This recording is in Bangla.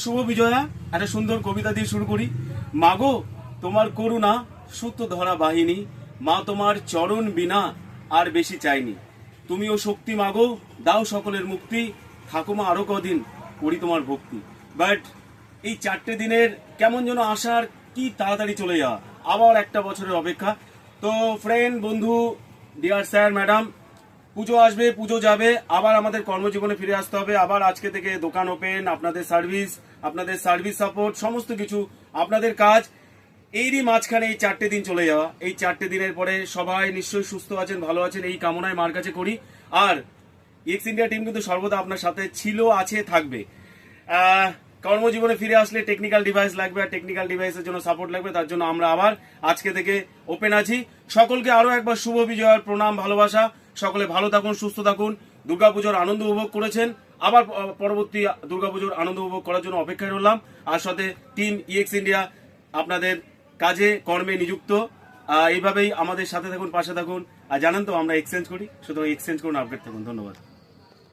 শুভ বিজয়া একটা সুন্দর কবিতা দিয়ে শুরু করি। মাগো তোমার করুণা সূত্র ধরা বাহিনী, মা তোমার চরণ বিনা আর বেশি চাইনি। তুমিও শক্তি মাগো, দাও সকলের মুক্তি, থাকো মা আরো কদিন করি তোমার ভক্তি। বাট এই 4টে দিনের কেমন যেন আসার কি তাড়াতাড়ি চলে যাওয়া, আবার একটা বছরের অপেক্ষা। তো ফ্রেন্ড, বন্ধু, ডিয়ার স্যার, ম্যাডাম, পুজো আসবে, পুজো যাবে, আবার আমাদের কর্মজীবনে ফিরে আসতে হবে। আবার আজকে থেকে দোকান ওপেন, আপনাদের সার্ভিস সাপোর্ট, সমস্ত কিছু আপনাদের কাজ। এরই মাঝখানে এই 4টে দিন চলে যাওয়া, এই 4টে দিনের পরে সবাই নিশ্চয়ই সুস্থ আছেন, ভালো আছেন, এই কামনায় মার কাছে করি। আর এক্স ইন্ডিয়া টিম কিন্তু সর্বদা আপনার সাথে ছিল, আছে, থাকবে। কর্মজীবনে ফিরে আসলে টেকনিক্যাল ডিভাইস লাগবে, আর টেকনিক্যাল ডিভাইসের জন্য সাপোর্ট লাগবে। তার জন্য আমরা আবার আজকে থেকে ওপেন আছি। সকলকে আরো একবার শুভ বিজয়ার প্রণাম, ভালোবাসা। সকলে ভালো থাকুন, সুস্থ থাকুন। দুর্গাপুজোর আনন্দ উপভোগ করেছেন, আবার পরবর্তী দুর্গাপুজোর আনন্দ উপভোগ করার জন্য অপেক্ষায় রইলাম। আর সাথে টিম ইএক্স ইন্ডিয়া আপনাদের কাজে কর্মে নিযুক্ত। এইভাবেই আমাদের সাথে থাকুন, পাশে থাকুন। আর জানেন তো আমরা এক্সচেঞ্জ করি, সুতরাং এক্সচেঞ্জ করুন, আপডেট থাকুন। ধন্যবাদ।